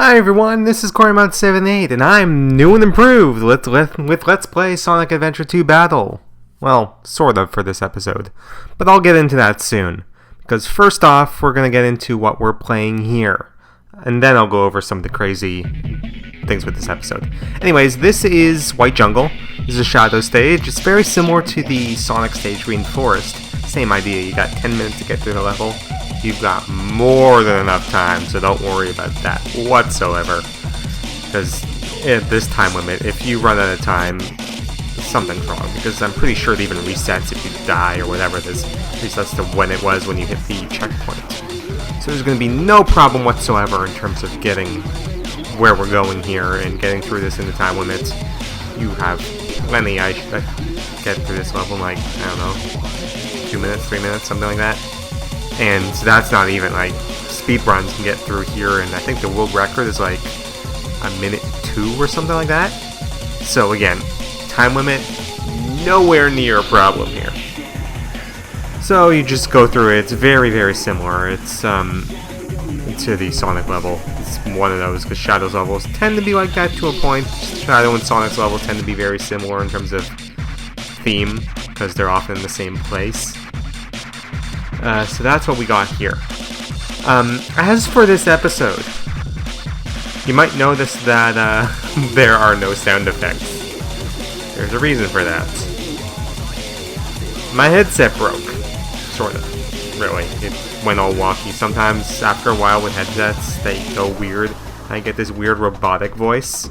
Hi everyone, this is CoreyMount78, and I'm new and improved with Let's Play Sonic Adventure 2 Battle. Well, sort of for this episode, but I'll get into that soon. Because first off, we're going to get into what we're playing here, and then I'll go over some of the crazy things with this episode. Anyways, this is White Jungle. This is a Shadow stage. It's very similar to the Sonic stage Green Forest. Same idea, you got 10 minutes to get through the level. You've got more than enough time, so don't worry about that whatsoever. Because at this time limit, if you run out of time, something's wrong. Because I'm pretty sure it even resets if you die or whatever it is. Resets to when it was when you hit the checkpoint. So there's going to be no problem whatsoever in terms of getting where we're going here and getting through this in the time limit. You have plenty. I should get through this level in like, I don't know, 2 minutes, 3 minutes, something like that. And that's not even, like, speed runs can get through here, and I think the world record is like a minute 2 or something like that. So again, time limit, nowhere near a problem here. So you just go through it. It's very, very similar. It's to the Sonic level. It's one of those, because Shadow's levels tend to be like that to a point. Shadow and Sonic's level tend to be very similar in terms of theme, because they're often in the same place. So that's what we got here. As for this episode, you might notice that there are no sound effects. There's a reason for that. My headset broke. Sort of. Really. It went all wonky. Sometimes, after a while with headsets, they go weird. I get this weird robotic voice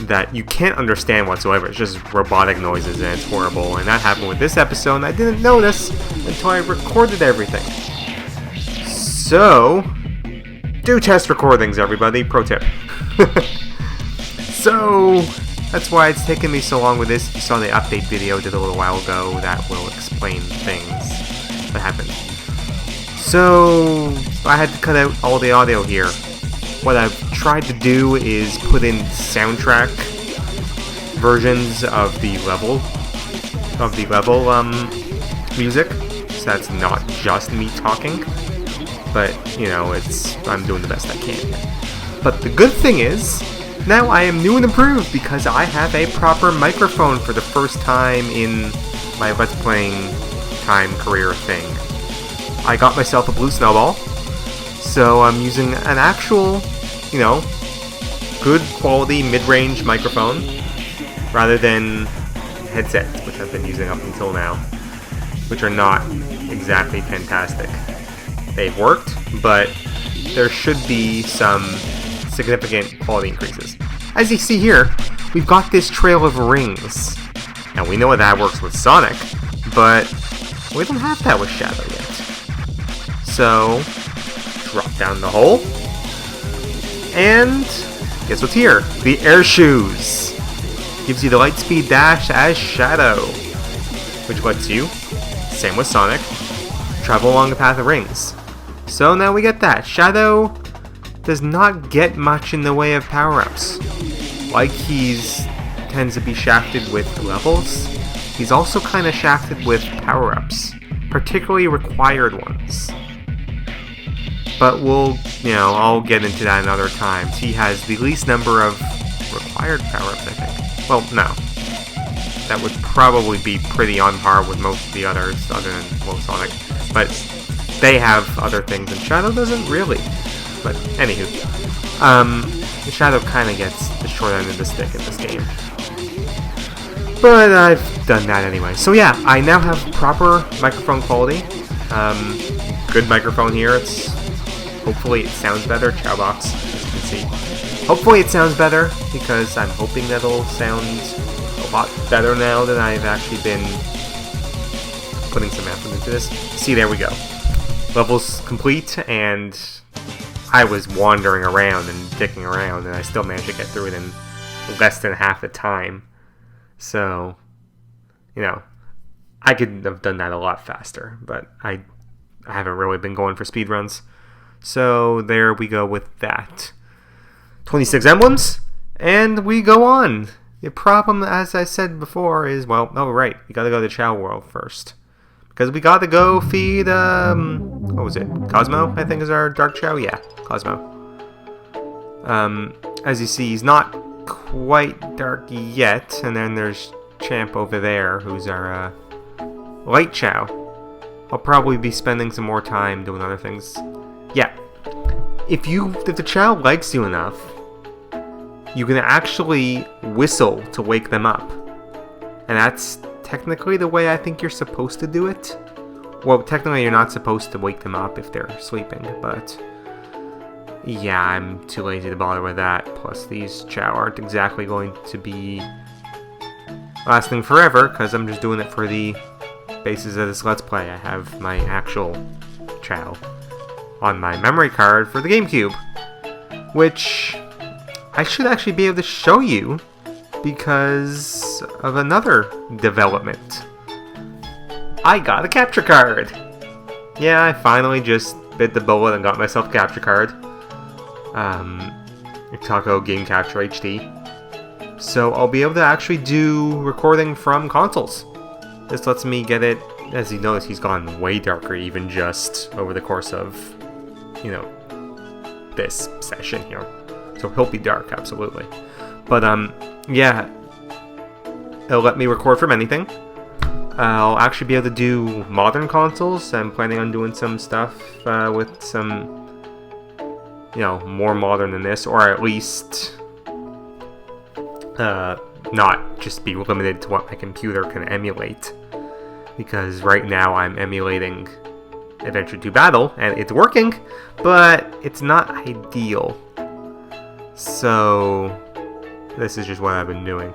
that you can't understand whatsoever. It's just robotic noises and it's horrible. And that happened with this episode and I didn't notice until I recorded everything. So, do test recordings, everybody. Pro tip. So, that's why it's taken me so long with this. You saw the update video I did a little while ago that will explain things that happened. So, I had to cut out all the audio here. What I've tried to do is put in soundtrack versions of the level music, so that's not just me talking. But you know, I'm doing the best I can here. But the good thing is, now I am new and improved because I have a proper microphone for the first time in my Let's Playing time career thing. I got myself a blue snowball, so I'm using an actual, you know, good quality mid-range microphone rather than headsets, which I've been using up until now, which are not exactly fantastic. They've worked, but there should be some significant quality increases. As you see here, we've got this trail of rings. Now we know that works with Sonic, but we don't have that with Shadow yet. So, drop down the hole. And guess what's here? The air shoes. Gives you the light speed dash as Shadow, which lets you, same with Sonic, travel along the path of rings. So now we get that. Shadow does not get much in the way of power-ups. Like tends to be shafted with levels, he's also kind of shafted with power-ups, particularly required ones. But I'll get into that in other times. He has the least number of required power-ups, I think. Well, no. That would probably be pretty on par with most of the others, other than Sonic. But they have other things, and Shadow doesn't really. But, anywho. Shadow kind of gets the short end of the stick in this game. But I've done that anyway. So yeah, I now have proper microphone quality. Good microphone here. Hopefully it sounds better. Chowbox, as you can see. Hopefully it sounds better, because I'm hoping that it'll sound a lot better now that I've actually been putting some effort into this. See, there we go. Level's complete, and I was wandering around and dicking around, and I still managed to get through it in less than half the time. So, I could have done that a lot faster, but I haven't really been going for speedruns. So there we go with that. 26 emblems, and we go on. The problem, as I said before, is, we gotta go to Chow World first. Because we gotta go feed, what was it? Cosmo, I think is our Dark Chow? Yeah, Cosmo. As you see, he's not quite dark yet. And then there's Champ over there, who's our light Chow. I'll probably be spending some more time doing other things. Yeah. If the Chow likes you enough, you can actually whistle to wake them up. And that's technically the way I think you're supposed to do it. Well, technically you're not supposed to wake them up if they're sleeping, but yeah, I'm too lazy to bother with that. Plus, these Chow aren't exactly going to be lasting forever, because I'm just doing it for the basis of this Let's Play. I have my actual Chow on my memory card for the GameCube, which I should actually be able to show you because of another development. I got a capture card! Yeah, I finally just bit the bullet and got myself a capture card. Taco Game Capture HD. So I'll be able to actually do recording from consoles. This lets me get it, as you notice, he's gone way darker even just over the course of, you know, this session here. So he'll be dark, absolutely. But, yeah, it'll let me record from anything. I'll actually be able to do modern consoles. I'm planning on doing some stuff with some, you know, more modern than this, or at least not just be limited to what my computer can emulate. Because right now I'm emulating Adventure 2 Battle, and it's working, but it's not ideal. So this is just what I've been doing.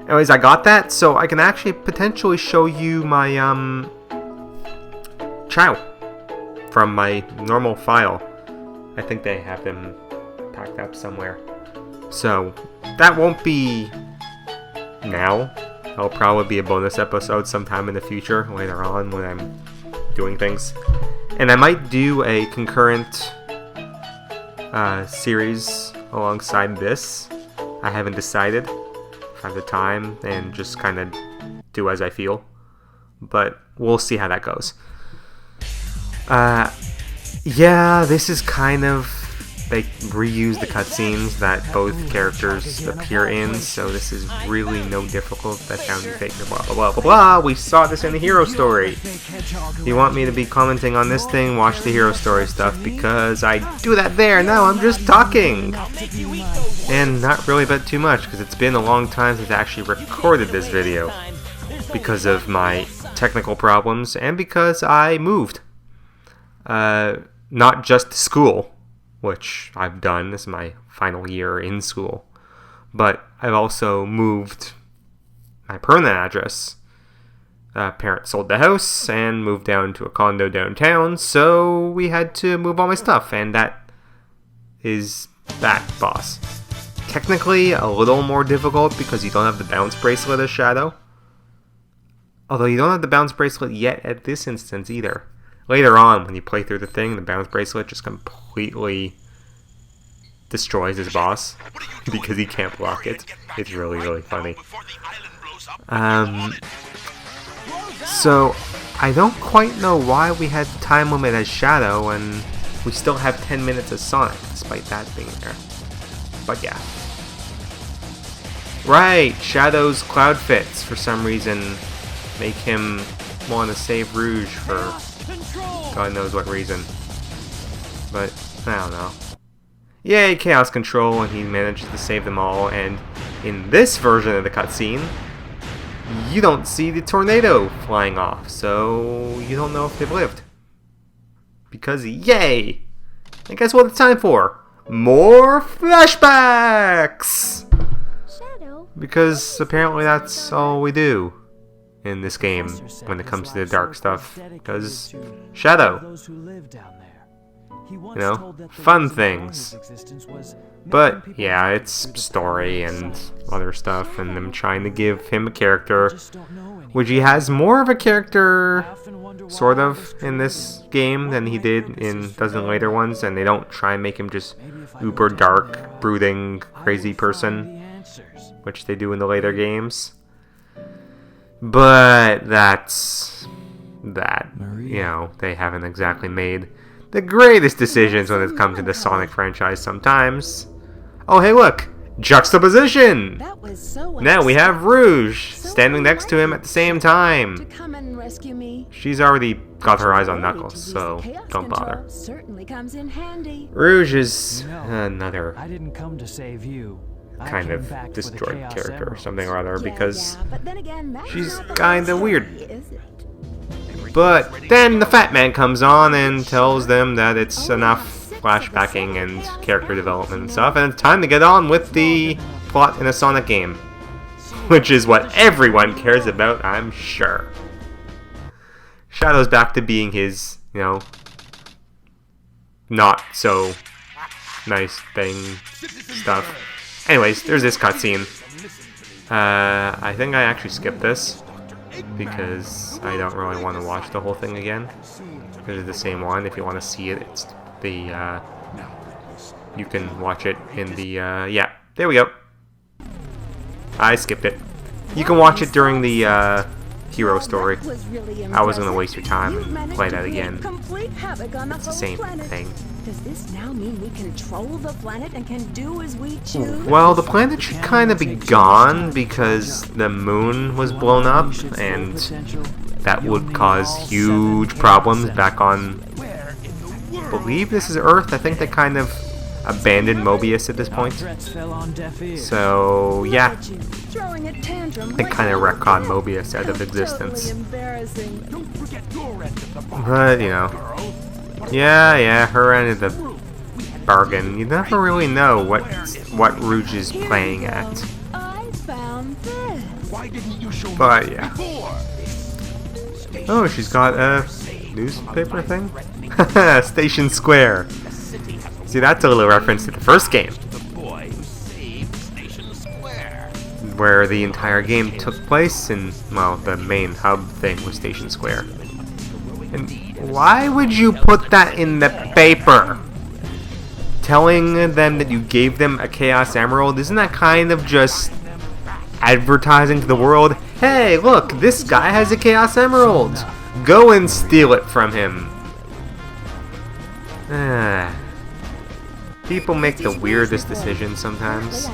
Anyways, I got that, so I can actually potentially show you my Chow from my normal file. I think they have them packed up somewhere. So that won't be now. It'll probably be a bonus episode sometime in the future, later on when I'm doing things. And I might do a concurrent series alongside this. I haven't decided at the time, and just kind of do as I feel. But we'll see how that goes. Yeah, this is kind of... They reuse the cutscenes that both characters appear in, so this is really no difficult. That sounds fake, blah blah blah blah blah. We saw this in the Hero Story. If you want me to be commenting on this thing, watch the Hero Story stuff, because I do that there. Now I'm just talking. And not really but too much, because it's been a long time since I actually recorded this video. Because of my technical problems, and because I moved. Not just to school, which I've done. This is my final year in school. But I've also moved my permanent address. Parents sold the house and moved down to a condo downtown, so we had to move all my stuff, and that is that, boss. Technically a little more difficult because you don't have the bounce bracelet as Shadow. Although you don't have the bounce bracelet yet at this instance either. Later on, when you play through the thing, the bounce bracelet just completely destroys his boss because he can't block it. It's really, really funny. So, I don't quite know why we had the time limit as Shadow and we still have 10 minutes as Sonic, despite that being there. But yeah. Right, Shadow's cloud fits, for some reason, make him want to save Rouge for God knows what reason. But, I don't know. Yay, Chaos Control, and he manages to save them all, and in this version of the cutscene, you don't see the tornado flying off, so you don't know if they've lived. Because, yay! And guess what it's time for? More flashbacks! Shadow. Because apparently that's all we do in this game when it comes to the dark stuff. Because Shadow. You know, fun things. But yeah, it's story and other stuff, and them trying to give him a character, which he has more of a character, sort of, in this game than he did in dozen later ones, and they don't try and make him just uber dark, brooding, crazy person, which they do in the later games. But that's that. You know, they haven't exactly made the greatest decisions when it comes to the Sonic franchise sometimes. Oh, hey, look! Juxtaposition! That was so Now we have Rouge standing next to him at the same to time. come and rescue me. She's already got her eyes on Ability to Knuckles, use so the chaos don't control bother. Certainly comes in handy. Rouge is No, another I didn't come to save you. I kind came of back for the disjointed Chaos character or Emeralds. something or other because but then again, that's she's not the kinda whole weird. story, is it? But then the Fat Man comes on and tells them that it's enough flashbacking and character development and stuff, and it's time to get on with the plot in a Sonic game. Which is what everyone cares about, I'm sure. Shadow's back to being his, not so nice thing stuff. Anyways, there's this cutscene. I think I actually skipped this because I don't really want to watch the whole thing again. Because it's the same one. If you want to see it, it's the you can watch it in the yeah. There we go. I skipped it. You can watch it during the hero story. I wasn't gonna waste your time and play that again. It's the same thing. Does this now mean we control the planet and can do as we choose? Well, the planet should kind of be gone because the moon was blown up, and that would cause huge problems back on. I believe this is Earth. I think they kind of abandoned Mobius at this point. So yeah, they kind of retconned Mobius out of existence. But yeah, her end of the bargain. You never really know what Rouge is playing at. I found this. But yeah. Oh, she's got a newspaper thing? Station Square. See, that's a little reference to the first game, where the entire game took place, and, well, the main hub thing was Station Square. And why would you put that in the paper? Telling them that you gave them a Chaos Emerald, isn't that kind of just advertising to the world? Hey, look, this guy has a Chaos Emerald. Go and steal it from him. People make the weirdest decisions sometimes.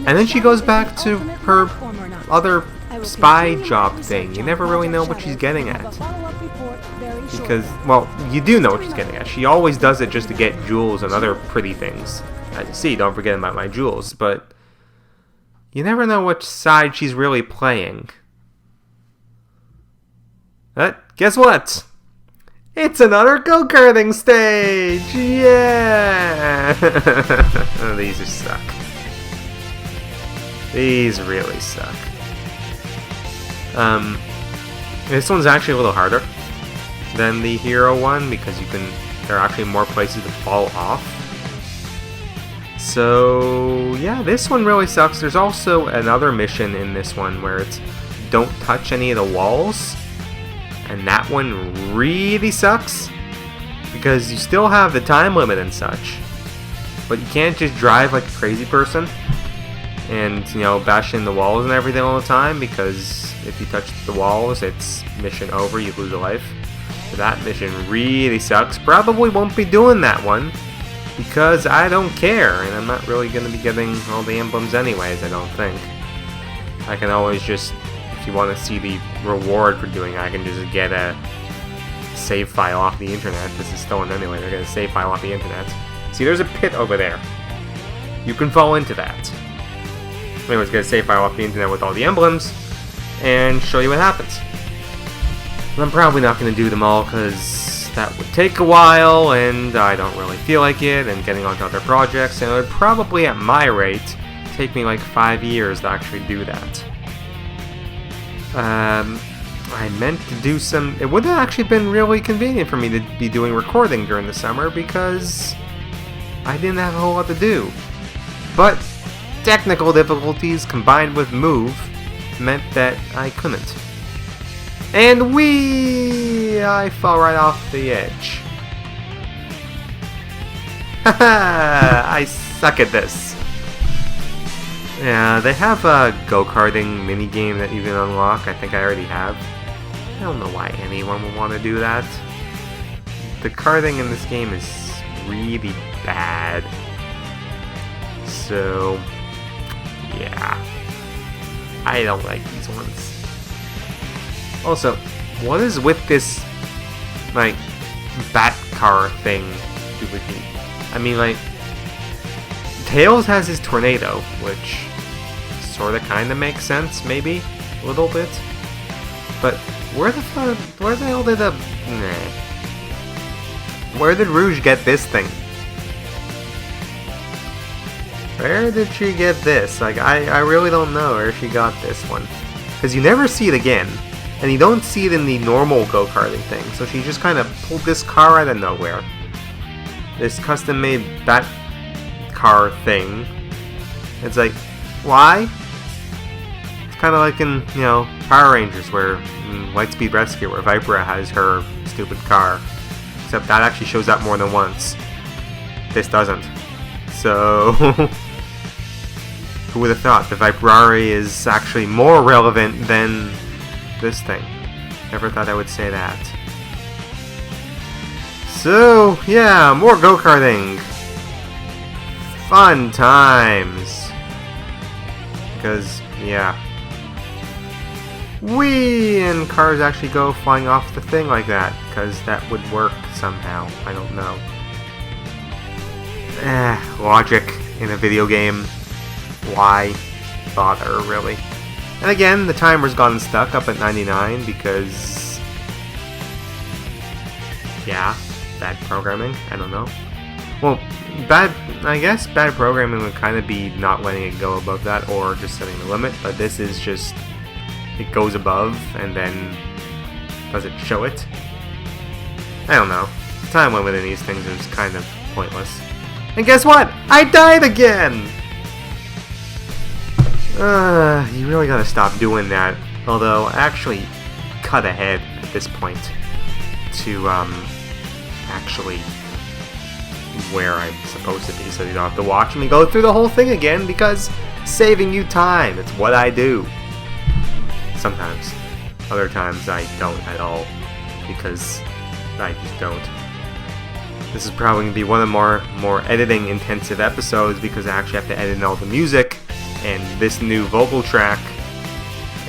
And then she goes back to her other spy job thing. You never really know what she's getting at. Because, well, you do know what she's getting at. She always does it just to get jewels and other pretty things. As you see, don't forget about my jewels. But you never know which side she's really playing. But guess what? It's another go-karting stage! Yeah! These just suck. These really suck. This one's actually a little harder than the hero one because there are actually more places to fall off. So yeah, this one really sucks. There's also another mission in this one where it's don't touch any of the walls. And that one really sucks because you still have the time limit and such, but you can't just drive like a crazy person and bash in the walls and everything all the time, because if you touch the walls, it's mission over, you lose a life. So that mission really sucks. Probably won't be doing that one because I don't care, and I'm not really going to be getting all the emblems anyways, I don't think. I can always just, if you want to see the reward for doing it, I can just get a save file off the internet. This is stolen anyway, they're going to save file off the internet. See, there's a pit over there. You can fall into that. Anyways, get a save file off the internet with all the emblems and show you what happens. And I'm probably not going to do them all because that would take a while and I don't really feel like it, and getting onto other projects, and it would probably, at my rate, take me like 5 years to actually do that. I meant to do some... It would have actually been really convenient for me to be doing recording during the summer because I didn't have a whole lot to do. But technical difficulties combined with move meant that I couldn't. And I fell right off the edge. Haha, I suck at this. Yeah, they have a go-karting minigame that you can unlock. I think I already have. I don't know why anyone would want to do that. The karting in this game is really bad. So, yeah. I don't like these ones. Also, what is with this, like, bat car thing duplicate? I mean, like, Tails has his tornado, which sorta kinda makes sense, maybe? A little bit. But where the hell did where did Rouge get this thing? Where did she get this? Like, I really don't know where she got this one. Because you never see it again. And you don't see it in the normal go-karting thing. So she just kind of pulled this car out of nowhere. This custom-made bat car thing. It's like, why? It's kind of like in, you know, Power Rangers, where Lightspeed Rescue, where Vipera has her stupid car. Except that actually shows up more than once. This doesn't. So, who would have thought the Viperari is actually more relevant than this thing? Never thought I would say that. So, yeah, more go-karting. Fun times. Because, yeah. Whee! And cars actually go flying off the thing like that. Because that would work somehow. I don't know. Logic in a video game. Why bother, really? And again, the timer's gotten stuck up at 99 because... yeah, bad programming? I don't know. Well, I guess bad programming would kind of be not letting it go above that or just setting the limit, but this is just... it goes above and then doesn't show it. I don't know. Time limit in these things is kind of pointless. And guess what? I died again! You really gotta stop doing that. Although, I actually cut ahead at this point to, actually where I'm supposed to be, so you don't have to watch me go through the whole thing again, because saving you time, it's what I do. Sometimes. Other times I don't at all, because I just don't. This is probably going to be one of the more editing intensive episodes because I actually have to edit in all the music and this new vocal track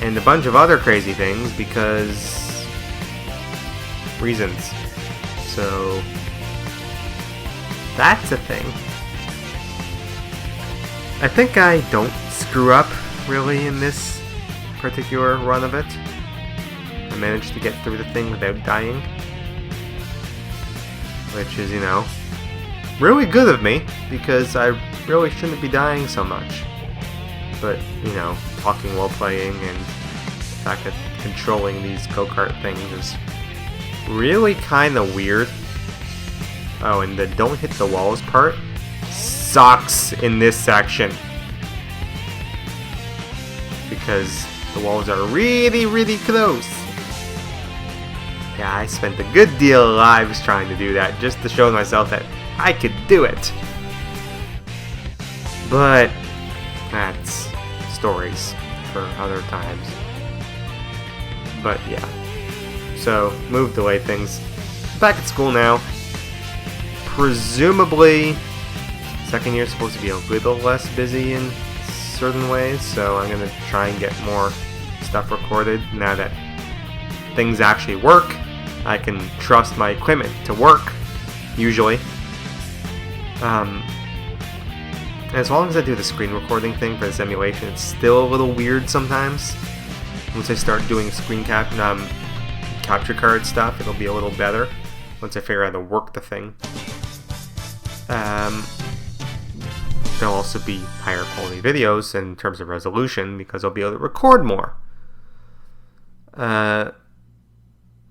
and a bunch of other crazy things because reasons. So that's a thing. I think I don't screw up really in this particular run of it. I managed to get through the thing without dying. Which is, you know, really good of me, because I really shouldn't be dying so much. But, you know, talking while playing and the fact that controlling these go-kart things is really kind of weird. Oh, and the don't hit the walls part sucks in this section. Because the walls are really, really close. Yeah, I spent a good deal of lives trying to do that, just to show myself that I could do it. But that's stories for other times. But yeah. So, move delay things. Back at school now. Presumably, second year's supposed to be a little less busy in certain ways, so I'm gonna try and get more stuff recorded now that things actually work. I can trust my equipment to work, usually. As long as I do the screen recording thing for this emulation, it's still a little weird sometimes. Once I start doing screen capture card stuff, it'll be a little better. Once I figure out how to work the thing. There'll also be higher quality videos in terms of resolution because I'll be able to record more.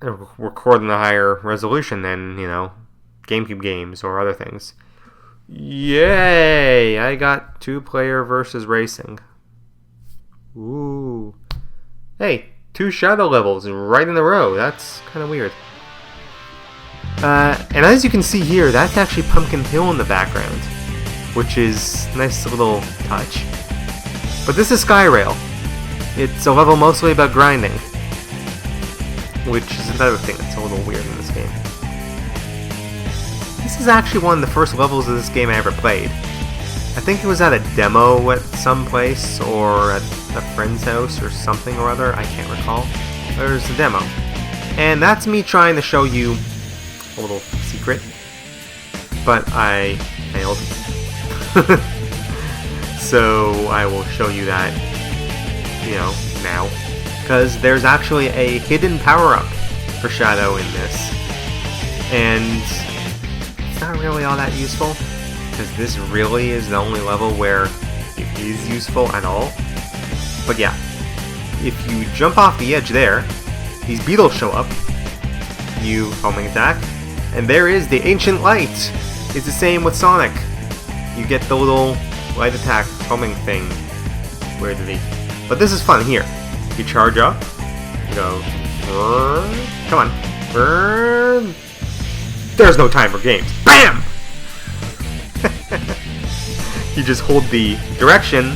Record in a higher resolution than, you know, GameCube games or other things. Yay! I got 2-player versus racing. Ooh. Hey, 2 shadow levels right in a row. That's kind of weird. And as you can see here, that's actually Pumpkin Hill in the background, which is a nice little touch. But this is Skyrail. It's a level mostly about grinding, which is another thing that's a little weird in this game. This is actually one of the first levels of this game I ever played. I think it was at a demo at some place or at a friend's house or something or other. I can't recall. There's a demo. And that's me trying to show you a little secret. But I failed. So I will show you that, now. Because there's actually a hidden power-up for Shadow in this. And it's not really all that useful. Because this really is the only level where it is useful at all. But yeah, if you jump off the edge there, these beetles show up, you homing attack, and there is the Ancient Light. It's the same with Sonic. You get the little light attack homing thing. Where did he? But this is fun here. You charge up, you go, come on, there's no time for games. BAM! You just hold the direction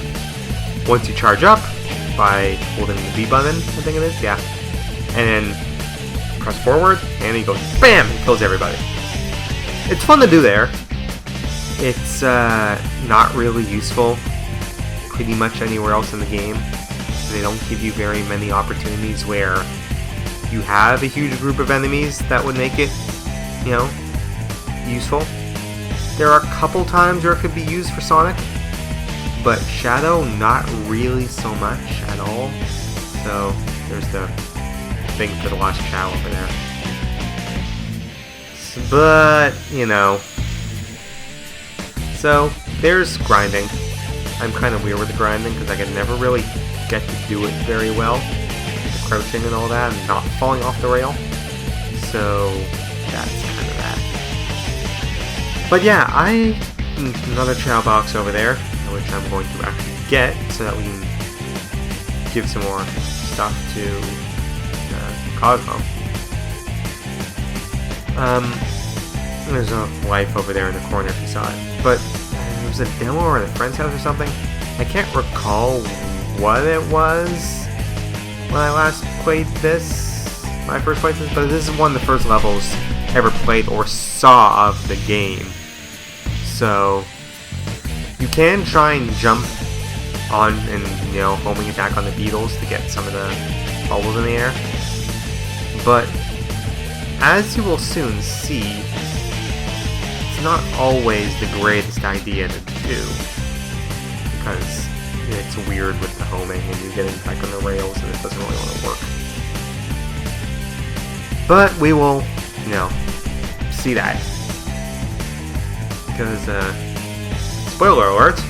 once you charge up by holding the B button, I think it is, yeah. And then press forward, and he goes BAM! It kills everybody. It's fun to do there. It's not really useful pretty much anywhere else in the game. They don't give you very many opportunities where you have a huge group of enemies that would make it, useful. There are a couple times where it could be used for Sonic, but Shadow, not really so much at all. So, there's the thing for the last Chow over there. But, So, there's grinding. I'm kind of weird with the grinding because I can never really get to do it very well. The crouching and all that, and not falling off the rail. So, that's kind of that. But yeah, another Chow box over there, which I'm going to actually get so that we can give some more stuff to Cosmo. There's a life over there in the corner if you saw it. But it was a demo or at a friend's house or something. I can't recall what it was when I last played this, when I first played this, but this is one of the first levels ever played or saw of the game. So you can try and jump on and homing attack on the beetles to get some of the bubbles in the air. But as you will soon see, it's not always the greatest idea to do, because it's weird with the homing and you're getting back on the rails and it doesn't really want to work. But we will, see that. Because, spoiler alert,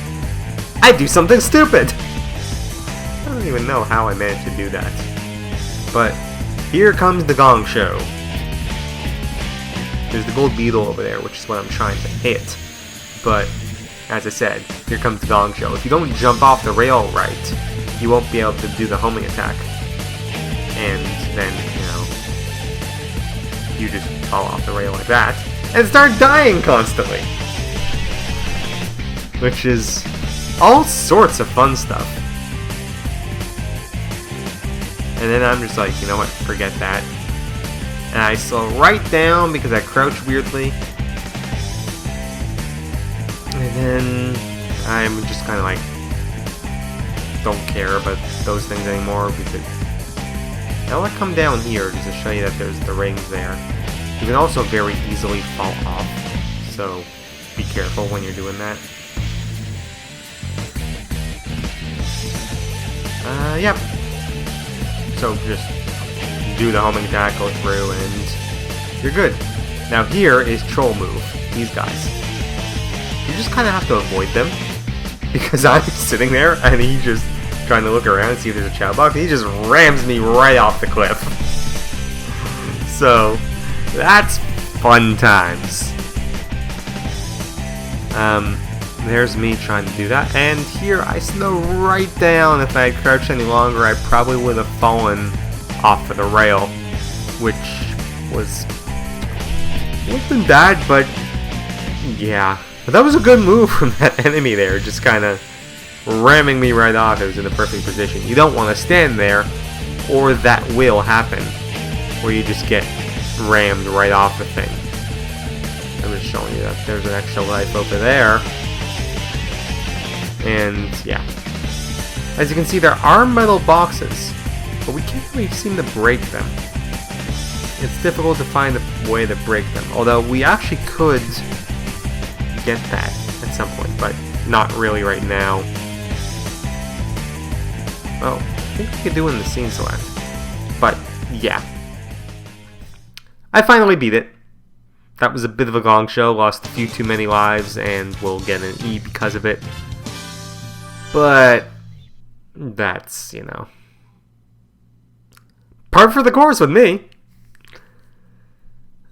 I do something stupid! I don't even know how I managed to do that. But, here comes the gong show. There's the gold beetle over there, which is what I'm trying to hit. But, as I said, here comes the gong show. If you don't jump off the rail right, you won't be able to do the homing attack. And then, you just fall off the rail like that, and start dying constantly. Which is all sorts of fun stuff. And then I'm just like, you know what, forget that. And I slow right down because I crouch weirdly. And then I'm just kind of like, don't care about those things anymore because now I come down here just to show you that there's the rings there. You can also very easily fall off, so be careful when you're doing that. Yep. So just do the homing attack, go through, and you're good. Now here is Troll Move, these guys. You just kind of have to avoid them, because I'm sitting there, and he's just trying to look around and see if there's a Chow box, and he just rams me right off the cliff. So, that's fun times. There's me trying to do that, and here I slow right down. If I had crouched any longer, I probably would have fallen off of the rail, which wasn't bad, but yeah. But that was a good move from that enemy there, just kind of ramming me right off. It was in the perfect position. You don't want to stand there, or that will happen, where you just get rammed right off the thing. I'm just showing you that there's an extra life over there. And yeah. As you can see, there are metal boxes, but we can't really seem to break them. It's difficult to find a way to break them, although we actually could get that at some point, but not really right now. Well, I think we could do it in the scene select. But, yeah. I finally beat it. That was a bit of a gong show, lost a few too many lives, and will get an E because of it. But, that's, you know, par for the course with me.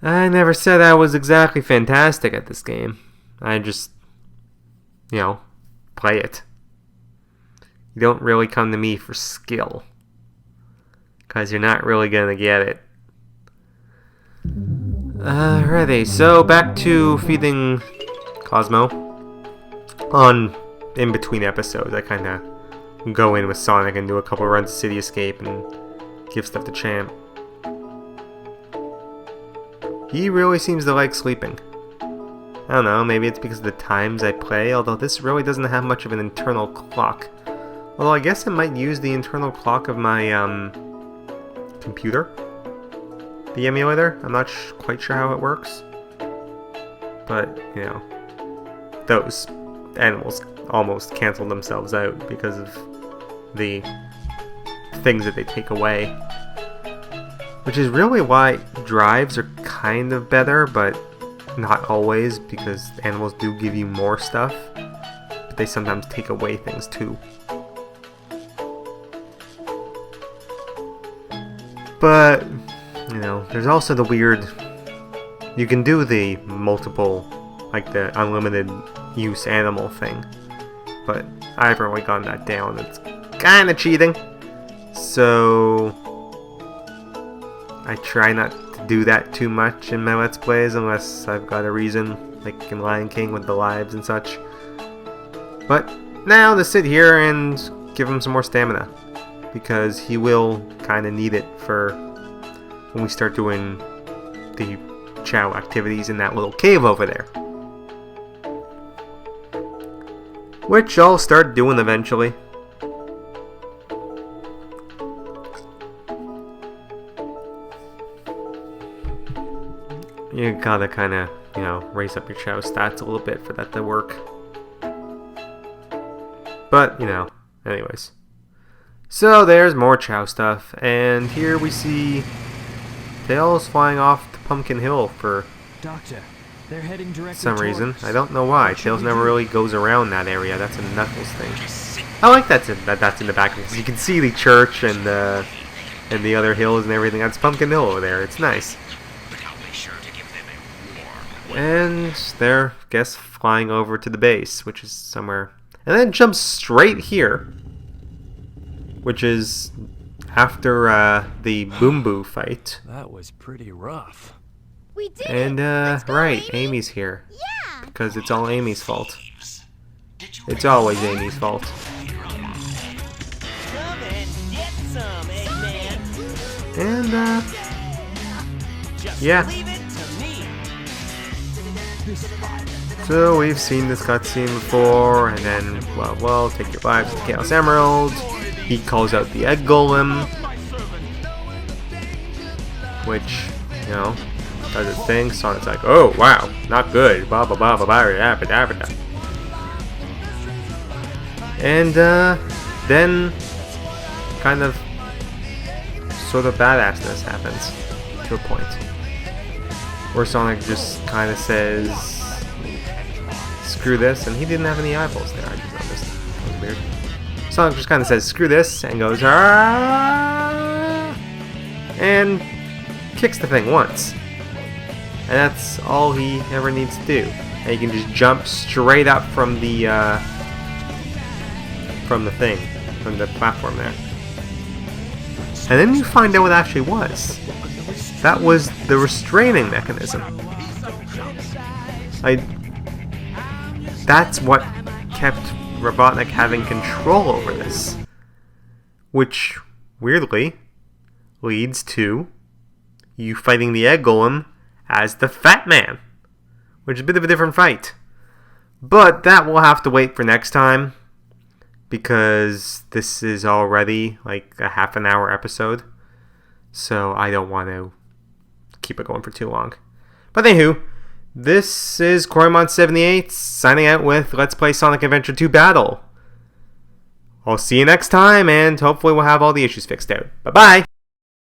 I never said I was exactly fantastic at this game. I just, you know, play it. You don't really come to me for skill, because you're not really going to get it. Alrighty, so back to feeding Cosmo. In between episodes, I kind of go in with Sonic and do a couple runs of City Escape and give stuff to Champ. He really seems to like sleeping. I don't know, maybe it's because of the times I play, although this really doesn't have much of an internal clock. Although I guess I might use the internal clock of my computer. The emulator. I'm not quite sure how it works. But, you know, those animals almost cancel themselves out because of the things that they take away. Which is really why drives are kind of better, but not always, because animals do give you more stuff, but they sometimes take away things too. But, you know, there's also the weird, you can do the multiple, like the unlimited use animal thing, but I've really gotten that down. It's kind of cheating, so I try not to do that too much in my Let's Plays unless I've got a reason, like in Lion King with the lives and such. But now to sit here and give him some more stamina, because he will kind of need it for when we start doing the Chow activities in that little cave over there. Which I'll start doing eventually. You gotta kinda, you know, raise up your Chow stats a little bit for that to work. But, you know, anyways. So there's more Chow stuff, and here we see Tails flying off to Pumpkin Hill for Doctor, they're heading directly some reason. towards us. I don't know why. What should Tails we never do? really goes around that area. That's a Knuckles thing. I like that's in the back because you can see the church and the other hills and everything. That's Pumpkin Hill over there. It's nice. And they're, I guess, flying over to the base, which is somewhere, and then jumps straight here, which is after the Boom Boo fight. That was pretty rough. We did And it. Let's go, right, Amy. Amy's here Yeah. because it's all Amy's fault. It's always Amy's fault. Come and get some, Eggman. And Just yeah. leave it to me. So we've seen this cutscene before, and then, well, take your lives to Chaos Emerald. He calls out the Egg Golem, which, you know, does its thing. Sonic's like, oh wow, not good. Blah blah blah blah blah blah blah blah. And then, kind of, sort of badassness happens to a point, where Sonic just kind of says, screw this, and he didn't have any eyeballs there, I just noticed. That was weird. Sonic just kind of says, screw this, and goes, ah, and kicks the thing once. And that's all he ever needs to do. And he can just jump straight up from the platform there. And then you find out what it actually was. That was the restraining mechanism. That's what kept Robotnik having control over this. Which, weirdly, leads to you fighting the Egg Golem as the Fat Man. Which is a bit of a different fight. But that will have to wait for next time. because this is already like a half an hour episode. So I don't want to keep it going for too long. But anywho, this is Koromon78 signing out with Let's Play Sonic Adventure 2 Battle. I'll see you next time, and hopefully we'll have all the issues fixed out. Bye-bye!